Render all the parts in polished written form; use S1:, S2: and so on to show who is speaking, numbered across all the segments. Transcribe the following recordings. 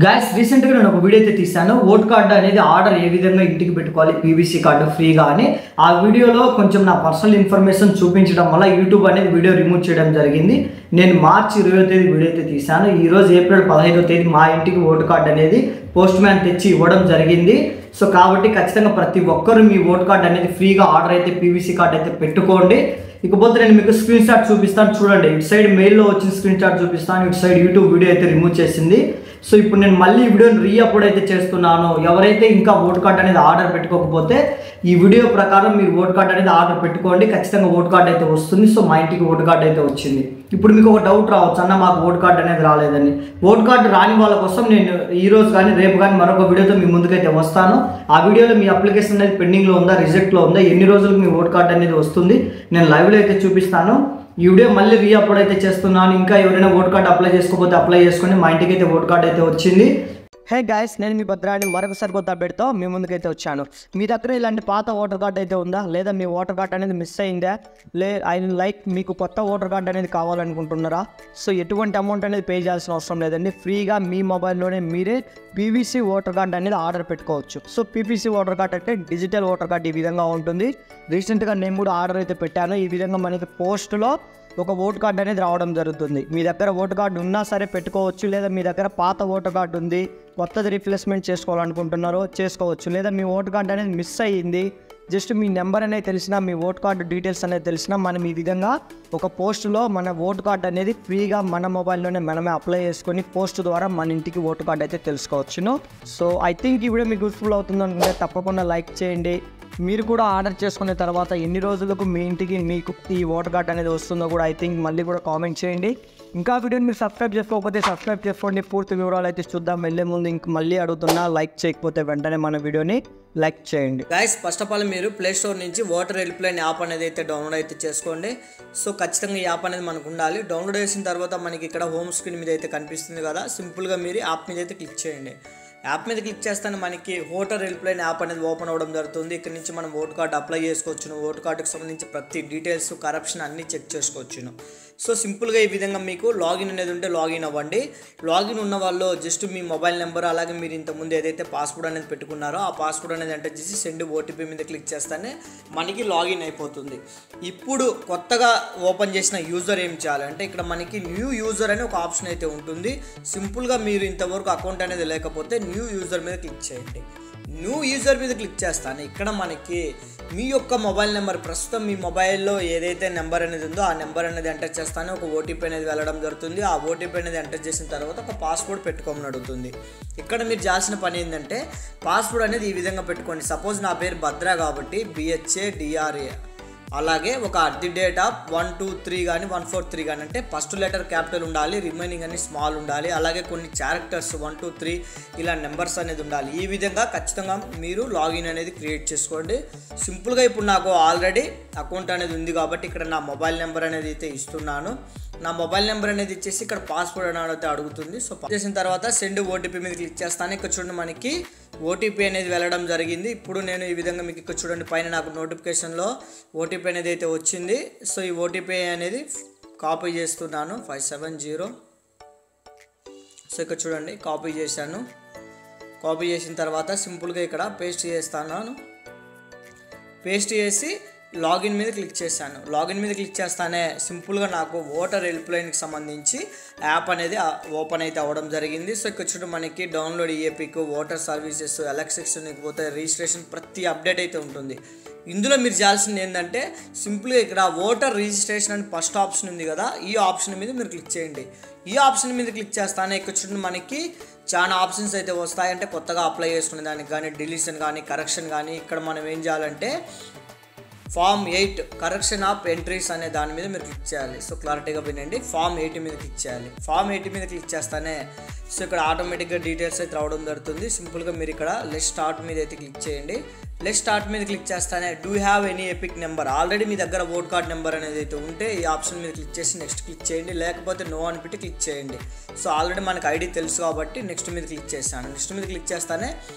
S1: Guys రీసెంట్గా నేను ఒక వీడియో అయితే తీశాను. ఓట్ కార్డు అనేది ఆర్డర్ ఏ విధంగా ఇంటికి పెట్టుకోవాలి పీవీసీ కార్డు ఫ్రీగా అని. ఆ వీడియోలో కొంచెం నా పర్సనల్ ఇన్ఫర్మేషన్ చూపించడం వల్ల యూట్యూబ్ అనేది వీడియో రిమూవ్ చేయడం జరిగింది. నేను మార్చి 20వ తేదీ వీడియో అయితే తీశాను. ఈరోజు ఏప్రిల్ 15వ తేదీ మా ఇంటికి ఓటు కార్డు అనేది పోస్ట్ మ్యాన్ తెచ్చి ఇవ్వడం జరిగింది. సో కాబట్టి ఖచ్చితంగా ప్రతి ఒక్కరు మీ ఓటు కార్డు అనేది ఫ్రీగా ఆర్డర్ అయితే పీవీసీ కార్డు అయితే పెట్టుకోండి. ఇకపోతే నేను మీకు స్క్రీన్ షాట్ చూపిస్తాను చూడండి. ఇటు సైడ్ మెయిల్లో వచ్చిన స్క్రీన్ షాట్ చూపిస్తాను, ఇటు సైడ్ యూట్యూబ్ వీడియో అయితే రిమూవ్ చేసింది. సో ఇప్పుడు నేను మళ్ళీ ఈ వీడియోని రీఅప్లోడ్ అయితే చేస్తున్నాను. ఎవరైతే ఇంకా ఓటు కార్డు అనేది ఆర్డర్ పెట్టుకోకపోతే ఈ వీడియో ప్రకారం మీరు ఓటు కార్డు అనేది ఆర్డర్ పెట్టుకోండి. ఖచ్చితంగా ఓటు కార్డు అయితే వస్తుంది. సో మా ఇంటికి ఓటు కార్డు అయితే వచ్చింది. ఇప్పుడు మీకు ఒక డౌట్ రావచ్చు, అన్న మాకు ఓటు కార్డు అనేది రాలేదని. ఓటు కార్డు రాని వాళ్ళ కోసం నేను ఈరోజు కానీ రేపు కానీ మరొక వీడియోతో మీ ముందుకైతే వస్తాను. ఆ వీడియోలో మీ అప్లికేషన్ అనేది పెండింగ్లో ఉందా, రిజెక్ట్లో ఉందా, ఎన్ని రోజులకు మీ ఓటు కార్డు అనేది వస్తుంది నేను లైవ్లో అయితే చూపిస్తాను. ఈ వీడియో మళ్ళీ రీఅప్లోడ్ అయితే చేస్తున్నాను. ఇంకా ఎవరైనా ఓటు కార్డు అప్లై చేసుకోకపోతే అప్లై చేసుకొని మా ఇంటికి అయితే ఓటు కార్డు అయితే వచ్చింది. హే గాయస్, నేను మీ భద్రాని మరొకసారి కొత్త అప్డేట్తో మీ ముందుకైతే వచ్చాను. మీ దగ్గర ఇలాంటి పాత ఓటర్ కార్డు అయితే ఉందా, లేదా మీ ఓటర్ కార్డు అనేది మిస్ అయిందా, మీకు కొత్త ఓటర్ కార్డు అనేది కావాలనుకుంటున్నారా? సో ఎటువంటి అమౌంట్ అనేది పే చేయాల్సిన అవసరం లేదండి. ఫ్రీగా మీ మొబైల్లోనే మీరే పీవీసీ ఓటర్ కార్డు అనేది ఆర్డర్ పెట్టుకోవచ్చు. సో పీవీసీ ఓటర్ కార్డు అంటే డిజిటల్ ఓటర్ కార్డు ఈ విధంగా ఉంటుంది. రీసెంట్గా నేను కూడా ఆర్డర్ అయితే పెట్టాను. ఈ విధంగా మనకి పోస్ట్లో ఒక ఓటు కార్డు అనేది రావడం జరుగుతుంది. మీ దగ్గర ఓటు కార్డు ఉన్నా సరే పెట్టుకోవచ్చు, లేదా మీ దగ్గర పాత ఓటు కార్డు ఉంది కొత్తది రీప్లేస్మెంట్ చేసుకోవాలనుకుంటున్నారో చేసుకోవచ్చు. లేదా మీ ఓటు కార్డు అనేది మిస్ అయ్యింది, జస్ట్ మీ నెంబర్ అనేది తెలిసినా, మీ ఓటు కార్డు డీటెయిల్స్ అనేది తెలిసినా మనం ఈ విధంగా ఒక పోస్టులో మన ఓటు కార్డు అనేది ఫ్రీగా మన మొబైల్లోనే మనమే అప్లై చేసుకొని పోస్ట్ ద్వారా మన ఇంటికి ఓటు కార్డు అయితే తెలుసుకోవచ్చును. సో ఐ థింక్ ఈ వీడియో మీకు యూస్ఫుల్ అవుతుంది అనుకుంటే తప్పకుండా లైక్ చేయండి. మీరు కూడా ఆర్డర్ చేసుకున్న తర్వాత ఎన్ని రోజులకు మీ ఇంటికి మీకు ఈ ఓటర్ కార్డ్ అనేది వస్తుందో కూడా ఐ థింక్ మళ్ళీ కూడా కామెంట్ చేయండి. ఇంకా వీడియోని మీరు సబ్స్క్రైబ్ చేసుకోకపోతే సబ్స్క్రైబ్ చేసుకోండి. పూర్తి వివరాలు అయితే చూద్దాం. వెళ్ళే ముందు ఇంక మళ్ళీ అడుగుతున్నా, లైక్ చేయకపోతే వెంటనే మన వీడియోని లైక్ చేయండి. గైస్ ఫస్ట్ ఆఫ్ ఆల్ మీరు ప్లే స్టోర్ నుంచి ఓటర్ హెల్ప్ లైన్ యాప్ అనేది అయితే డౌన్లోడ్ అయితే చేసుకోండి. సో ఖచ్చితంగా ఈ యాప్ అనేది మనకు ఉండాలి. డౌన్లోడ్ చేసిన తర్వాత మనకి ఇక్కడ హోమ్ స్క్రీన్ మీద అయితే కనిపిస్తుంది కదా, సింపుల్గా మీరు యాప్ మీద అయితే క్లిక్ చేయండి. యాప్ మీద క్లిక్ చేస్తాను మనకి ఓటర్ హెల్ప్ లైన్ యాప్ అనేది ఓపెన్ అవ్వడం జరుగుతుంది. ఇక్కడ నుంచి మనం ఓటు కార్డు అప్లై చేసుకోవచ్చును. ఓటు కార్డుకి సంబంధించి ప్రతి డీటెయిల్స్, కరప్షన్ అన్నీ చెక్ చేసుకోవచ్చును. సో సింపుల్గా ఈ విధంగా మీకు లాగిన్ అనేది ఉంటే లాగిన్ అవ్వండి. లాగిన్ ఉన్న వాళ్ళు జస్ట్ మీ మొబైల్ నెంబర్, అలాగే మీరు ఇంతకుముందు ఏదైతే పాస్వర్డ్ అనేది పెట్టుకున్నారో ఆ పాస్వర్డ్ అనేది ఎంటర్ చేసి సెండ్ ఓటీపీ మీద క్లిక్ చేస్తేనే మనకి లాగిన్ అయిపోతుంది. ఇప్పుడు కొత్తగా ఓపెన్ చేసిన యూజర్ ఏం చేయాలంటే ఇక్కడ మనకి న్యూ యూజర్ అని ఒక ఆప్షన్ అయితే ఉంటుంది. సింపుల్గా మీరు ఇంతవరకు అకౌంట్ అనేది లేకపోతే న్యూ యూజర్ మీద క్లిక్ చేయండి. న్యూ యూజర్ మీద క్లిక్ చేస్తాను. ఇక్కడ మనకి మీ యొక్క మొబైల్ నెంబర్, ప్రస్తుతం మీ మొబైల్లో ఏదైతే నెంబర్ అనేది ఉందో ఆ నెంబర్ అనేది ఎంటర్ చేస్తాను. ఒక ఓటీపీ అనేది వెళ్ళడం జరుగుతుంది. ఆ ఓటీపీ అనేది ఎంటర్ చేసిన తర్వాత ఒక పాస్వర్డ్ పెట్టుకోమని అడుగుతుంది. ఇక్కడ మీరు చేయాల్సిన పని ఏంటంటే పాస్వర్డ్ అనేది ఈ విధంగా పెట్టుకోండి. సపోజ్ నా పేరు భద్ర కాబట్టి BHADRA, అలాగే ఒక @ 123 కానీ 143 కానీ, అంటే ఫస్ట్ లెటర్ క్యాపిటల్ ఉండాలి, రిమైనింగ్ అన్ని స్మాల్ ఉండాలి, అలాగే కొన్ని క్యారెక్టర్స్ 1 2 3 ఇలా నెంబర్స్ అనేది ఉండాలి. ఈ విధంగా ఖచ్చితంగా మీరు లాగిన్ అనేది క్రియేట్ చేసుకోండి. సింపుల్గా ఇప్పుడు నాకు ఆల్రెడీ అకౌంట్ అనేది ఉంది కాబట్టి ఇక్కడ నా మొబైల్ నెంబర్ అనేది అయితే ఇస్తున్నాను. నా మొబైల్ నెంబర్ అనేది ఇచ్చేసి ఇక్కడ పాస్వర్డ్ అనేది అయితే అడుగుతుంది. సో చేసిన తర్వాత సెండ్ ఓటీపీ మీద క్లిక్ చేస్తాను. ఇక్కడ చూడండి మనకి ఓటీపీ అనేది వెళ్ళడం జరిగింది. ఇప్పుడు నేను ఈ విధంగా మీకు ఇక్కడ చూడండి పైన నాకు నోటిఫికేషన్లో ఓటీపీ అనేది అయితే వచ్చింది. సో ఈ ఓటీపీ అనేది కాపీ చేస్తున్నాను 570. సో ఇక్కడ చూడండి కాపీ చేశాను. కాపీ చేసిన తర్వాత సింపుల్గా ఇక్కడ పేస్ట్ చేస్తాను. పేస్ట్ చేసి లాగిన్ మీద క్లిక్ చేశాను. లాగిన్ మీద క్లిక్ చేస్తానే సింపుల్గా నాకు ఓటర్ హెల్ప్ లైన్కి సంబంధించి యాప్ అనేది ఓపెన్ అయితే అవ్వడం జరిగింది. సో ఇక్కడ చూడండి మనకి డౌన్లోడ్ ఈఏపీకు, ఓటర్ సర్వీసెస్, ఎలక్షన్కి పోతే రిజిస్ట్రేషన్ ప్రతి అప్డేట్ అయితే ఉంటుంది. ఇందులో మీరు చేయాల్సింది ఏంటంటే సింపుల్గా ఇక్కడ ఓటర్ రిజిస్ట్రేషన్ అని ఫస్ట్ ఆప్షన్ ఉంది కదా, ఈ ఆప్షన్ మీద మీరు క్లిక్ చేయండి. ఈ ఆప్షన్ మీద క్లిక్ చేస్తానే ఇక్కడ చూడండి మనకి చాలా ఆప్షన్స్ అయితే వస్తాయి. అంటే కొత్తగా అప్లై చేసుకునే దానికి కానీ, డిలీషన్ కానీ, కరెక్షన్ కానీ, ఇక్కడ మనం ఏం చేయాలంటే ఫామ్ 8 కరెక్షన్ ఆఫ్ ఎంట్రీస్ అనే దాని మీద మీరు క్లిక్ చేయాలి. సో క్లారిటీగా వినండి, ఫామ్ 8 మీద క్లిక్ చేయాలి. ఫామ్ 8 మీద క్లిక్ చేస్తానే సో ఇక్కడ ఆటోమేటిక్గా డీటెయిల్స్ అయితే రావడం జరుగుతుంది. సింపుల్గా మీరు ఇక్కడ లెట్ స్టార్ట్ మీద అయితే క్లిక్ చేయండి. లెట్ స్టార్ట్ మీద క్లిక్ చేస్తానే do have any EPIC number, already మీ దగ్గర ఓట్ కార్డ్ నెంబర్ అనేది అయితే ఉంటే ఈ ఆప్షన్ మీద క్లిక్ చేసి నెక్స్ట్ క్లిక్ చేయండి, లేకపోతే నో అని పెట్టి క్లిక్ చేయండి. సో ఆల్రెడీ మనకు ఐడి తెలుసు కాబట్టి నెక్స్ట్ మీద క్లిక్ చేస్తాను. నెక్స్ట్ మీద క్లిక్ చేస్తానే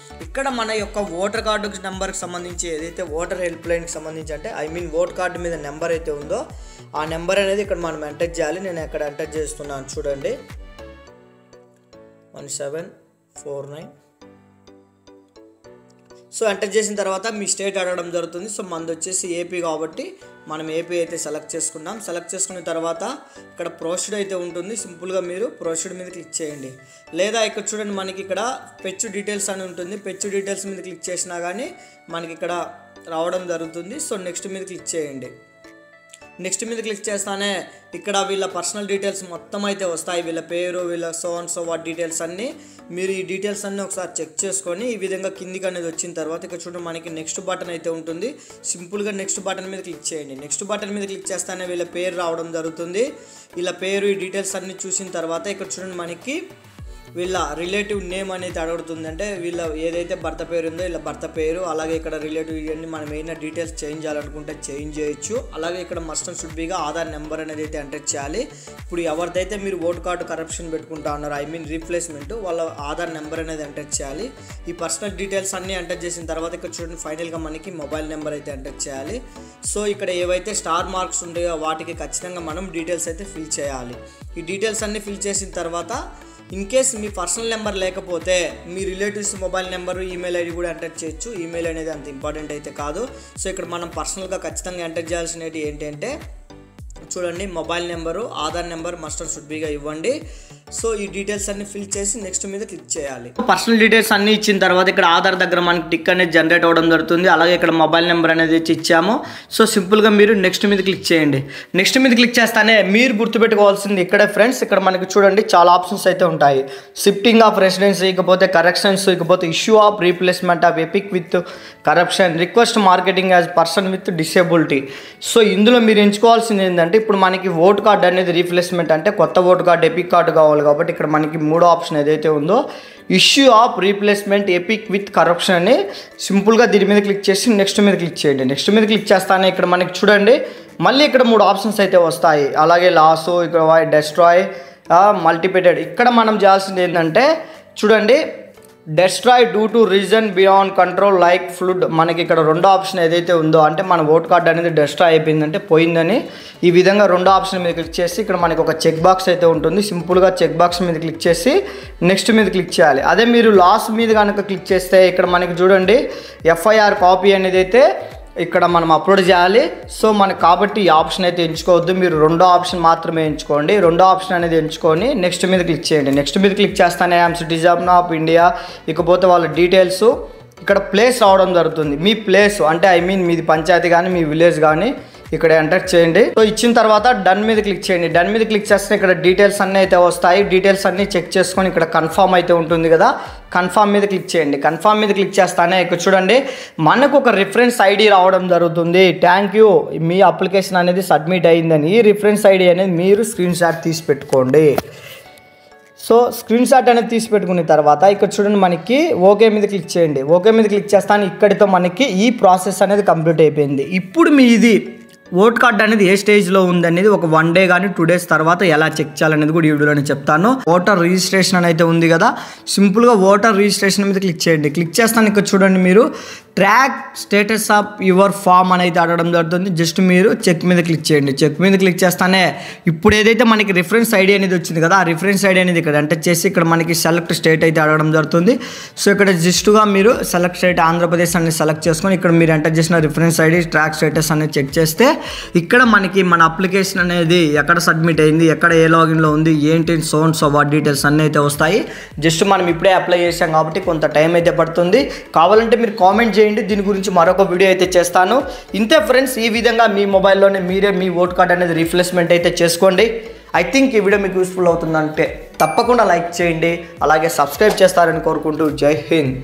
S1: ఇక్కడ మన యొక్క ఓటర్ కార్డు నెంబర్కి సంబంధించి ఏదైతే ఓటర్ హెల్ప్ లైన్కి సంబంధించి అంటే ఓట్ కార్డు మీద నెంబర్ అయితే ఉందో ఆ నెంబర్ అనేది ఇక్కడ మనం ఎంటర్ చేయాలి. నేను ఇక్కడ ఎంటర్ చేస్తున్నాను చూడండి 17 49. సో ఎంటర్ చేసిన తర్వాత మీ స్టేట్ అడగడం జరుగుతుంది. సో మనది వచ్చేసి ఏపీ కాబట్టి మనం ఏపీ అయితే సెలెక్ట్ చేసుకున్నాం. సెలెక్ట్ చేసుకున్న తర్వాత ఇక్కడ ప్రొసీడ్ అయితే ఉంటుంది. సింపుల్గా మీరు ప్రొసీడ్ మీద క్లిక్ చేయండి. లేదా ఇక్కడ చూడండి మనకి ఇక్కడ ఫెచ్ డీటెయిల్స్ అని ఉంటుంది. ఫెచ్ డీటెయిల్స్ మీద క్లిక్ చేసినా కానీ మనకి ఇక్కడ రావడం జరుగుతుంది. సో నెక్స్ట్ మీద క్లిక్ చేయండి. నెక్స్ట్ మీద క్లిక్ చేస్తానే ఇక్కడ వీళ్ళ పర్సనల్ డీటెయిల్స్ మొత్తం అయితే వస్తాయి. వీళ్ళ పేరు, వీళ్ళ so and so what details అన్నీ మీరు ఈ డీటెయిల్స్ అన్నీ ఒకసారి చెక్ చేసుకొని ఈ విధంగా కిందికి అనేది వచ్చిన తర్వాత ఇక్కడ చూడండి మనకి నెక్స్ట్ బటన్ అయితే ఉంటుంది. సింపుల్గా నెక్స్ట్ బటన్ మీద క్లిక్ చేయండి. నెక్స్ట్ బటన్ మీద క్లిక్ చేస్తానే వీళ్ళ పేరు రావడం జరుగుతుంది. వీళ్ళ పేరు ఈ డీటెయిల్స్ అన్నీ చూసిన తర్వాత ఇక్కడ చూడండి మనకి వీళ్ళ రిలేటివ్ నేమ్ అనేది అడుగుతుంది. అంటే వీళ్ళ ఏదైతే భర్త పేరు ఉందో వీళ్ళ భర్త పేరు, అలాగే ఇక్కడ రిలేటివ్ ఇవన్నీ మనం ఏమైనా డీటెయిల్స్ చేంజ్ చేయాలనుకుంటే చేంజ్ చేయొచ్చు. అలాగే ఇక్కడ మస్ట్ అండ్ షుడ్ బీగా ఆధార్ నెంబర్ అనేది అయితే ఎంటర్ చేయాలి. ఇప్పుడు ఎవరిదైతే మీరు ఓటు కార్డు కరప్షన్ పెట్టుకుంటా ఉన్నారు, ఐ మీన్ రీప్లేస్మెంట్, వాళ్ళ ఆధార్ నెంబర్ అనేది ఎంటర్ చేయాలి. ఈ పర్సనల్ డీటెయిల్స్ అన్నీ ఎంటర్ చేసిన తర్వాత ఇక్కడ చూడండి ఫైనల్గా మనకి మొబైల్ నెంబర్ అయితే ఎంటర్ చేయాలి. సో ఇక్కడ ఏవైతే స్టార్ మార్క్స్ ఉంటాయో వాటికి ఖచ్చితంగా మనం డీటెయిల్స్ అయితే ఫిల్ చేయాలి. ఈ డీటెయిల్స్ అన్నీ ఫిల్ చేసిన తర్వాత ఇన్ కేస్ మీ పర్సనల్ నెంబర్ లేకపోతే మీ relatives mobile number, email ID కూడా ఎంటర్ చేయొచ్చు. ఈమెయిల్ అనేది అంత ఇంపార్టెంట్ అయితే కాదు. సో ఇక్కడ మనం పర్సనల్గా ఖచ్చితంగా ఎంటర్ చేయాల్సినవి ఏంటంటే చూడండి mobile number, Aadhaar number must and should బీగా ఇవ్వండి. సో ఈ డీటెయిల్స్ అన్ని ఫిల్ చేసి నెక్స్ట్ మీద క్లిక్ చేయాలి. పర్సనల్ డీటెయిల్స్ అన్ని ఇచ్చిన తర్వాత ఇక్కడ ఆధార్ దగ్గర మనకి టిక్ అనేది జనరేట్ అవ్వడం జరుగుతుంది. అలాగే ఇక్కడ మొబైల్ నెంబర్ అనేది ఇచ్చాము. సో సింపుల్గా మీరు నెక్స్ట్ మీద క్లిక్ చేయండి. నెక్స్ట్ మీద క్లిక్ చేస్తానే మీరు గుర్తుపెట్టుకోవాల్సింది ఇక్కడే ఫ్రెండ్స్, ఇక్కడ మనకి చూడండి చాలా ఆప్షన్స్ అయితే ఉంటాయి. షిఫ్టింగ్ ఆఫ్ రెసిడెన్సీ, ఇకపోతే కరెక్షన్స్, ఇకపోతే issue of replacement of epic with corruption, request marketing as person with disability. So ఇందులో మీరు ఎంచుకోవాల్సింది ఏంటంటే ఇప్పుడు మనకి ఓటు కార్డు అనేది రీప్లేస్మెంట్ అంటే కొత్త ఓటు కార్డు, ఎపిక్ కార్డు కావాలి కాబట్టి ఇక్కడ మనకి మూడో ఆప్షన్ ఏదైతే ఉందో issue of replacement epic with corruption అని సింపుల్గా దీని మీద క్లిక్ చేసి నెక్స్ట్ మీద క్లిక్ చేయండి. నెక్స్ట్ మీద క్లిక్ చేస్తానే ఇక్కడ మనకి చూడండి మళ్ళీ ఇక్కడ మూడు ఆప్షన్స్ అయితే వస్తాయి. అలాగే లాస్, ఇక్కడ డెస్ట్రాయ్, మల్టిప్లికేటెడ్. ఇక్కడ మనం చేయాల్సింది ఏంటంటే చూడండి destroy due to reason beyond control like flood. మనకి ఇక్కడ రెండో ఆప్షన్ ఏదైతే ఉందో అంటే మన ఓట్ కార్డ్ అనేది డెస్ట్రాయ్ అయిపోయిందంటే పోయిందని ఈ విధంగా రెండో ఆప్షన్ మీద క్లిక్ చేసి ఇక్కడ మనకి ఒక చెక్ బాక్స్ అయితే ఉంటుంది. సింపుల్గా చెక్ బాక్స్ మీద క్లిక్ చేసి నెక్స్ట్ మీద క్లిక్ చేయాలి. అదే మీరు లాస్ మీద కనుక క్లిక్ చేస్తే ఇక్కడ మనకి చూడండి ఎఫ్ఐఆర్ కాపీ అనేది అయితే ఇక్కడ మనం అప్లోడ్ చేయాలి. సో మనకు కాబట్టి ఈ ఆప్షన్ అయితే ఎంచుకోవద్దు, మీరు రెండో ఆప్షన్ మాత్రమే ఎంచుకోండి. రెండో ఆప్షన్ అనేది ఎంచుకొని నెక్స్ట్ మీద క్లిక్ చేయండి. నెక్స్ట్ మీద క్లిక్ చేస్తానే ఐఎమ్ సిటిజన్ ఆఫ్ ఇండియా, ఇకపోతే వాళ్ళ డీటెయిల్స్ ఇక్కడ ప్లేస్ రావడం జరుగుతుంది. మీ ప్లేస్ అంటే ఐ మీన్ మీది పంచాయతీ కానీ మీ విలేజ్ కానీ ఇక్కడ ఎంటర్ చేయండి. సో ఇచ్చిన తర్వాత డన్ మీద క్లిక్ చేయండి. డన్ మీద క్లిక్ చేస్తే ఇక్కడ డీటెయిల్స్ అన్నీ అయితే వస్తాయి. డీటెయిల్స్ అన్నీ చెక్ చేసుకొని ఇక్కడ కన్ఫర్మ్ అయితే ఉంటుంది కదా, కన్ఫర్మ్ మీద క్లిక్ చేయండి. కన్ఫర్మ్ మీద క్లిక్ చేస్తానే ఇక్కడ చూడండి మనకు ఒక రిఫరెన్స్ ఐడి రావడం జరుగుతుంది. థ్యాంక్ యూ, మీ అప్లికేషన్ అనేది సబ్మిట్ అయ్యిందని. ఈ రిఫరెన్స్ ఐడి అనేది మీరు స్క్రీన్ షాట్ తీసి పెట్టుకోండి. సో స్క్రీన్ షాట్ అనేది తీసి పెట్టుకున్న తర్వాత ఇక్కడ చూడండి మనకి ఓకే మీద క్లిక్ చేయండి. ఓకే మీద క్లిక్ చేస్తాను ఇక్కడితో మనకి ఈ ప్రాసెస్ అనేది కంప్లీట్ అయిపోయింది. ఇప్పుడు మీది ఓట్ కార్డ్ అనేది ఏ స్టేజ్లో ఉందనేది ఒక 1 డే కానీ 2 డేస్ తర్వాత ఎలా చెక్ చేయాలనేది కూడా ఈ వీడియోలో చెప్తాను. ఓటర్ రిజిస్ట్రేషన్ అని అయితే ఉంది కదా, సింపుల్గా ఓటర్ రిజిస్ట్రేషన్ మీద క్లిక్ చేయండి. క్లిక్ చేస్తాను ఇక్కడ చూడండి మీరు track status of your form అని అయితే అడగడం జరుగుతుంది. జస్ట్ మీరు చెక్ మీద క్లిక్ చేయండి. చెక్ మీద క్లిక్ చేస్తానే ఇప్పుడు ఏదైతే మనకి రిఫరెన్స్ ఐడి అనేది వచ్చింది కదా, ఆ రిఫరెన్స్ ఐడి అనేది ఇక్కడ ఎంటర్ చేసి ఇక్కడ మనకి సెలెక్ట్ స్టేట్ అయితే అడగడం జరుగుతుంది. సో ఇక్కడ జస్ట్గా మీరు సెలెక్ట్ స్టేట్ ఆంధ్రప్రదేశ్ అనేది సెలెక్ట్ చేసుకొని ఇక్కడ మీరు ఎంటర్ చేసిన రిఫరెన్స్ ఐడి ట్రాక్ స్టేటస్ అనేది చెక్ చేస్తే ఇక్కడ మనకి మన అప్లికేషన్ అనేది ఎక్కడ సబ్మిట్ అయింది, ఎక్కడ ఏ లాగిన్లో ఉంది, ఏంటి సో వాట్ డీటెయిల్స్ అన్నీ అయితే వస్తాయి. జస్ట్ మనం ఇప్పుడే అప్లై చేసాం కాబట్టి కొంత టైం అయితే పడుతుంది. కావాలంటే మీరు కామెంట్ చేయండి, దీని గురించి మరొక వీడియో అయితే చేస్తాను. ఇంతే ఫ్రెండ్స్, ఈ విధంగా మీ మొబైల్లోనే మీరే మీ ఓట్ కార్డ్ అనేది రీప్లేస్మెంట్ అయితే చేసుకోండి. ఐ థింక్ ఈ వీడియో మీకు యూస్ఫుల్ అవుతుందంటే తప్పకుండా లైక్ చేయండి, అలాగే సబ్స్క్రైబ్ చేస్తారని కోరుకుంటూ జై హింద్.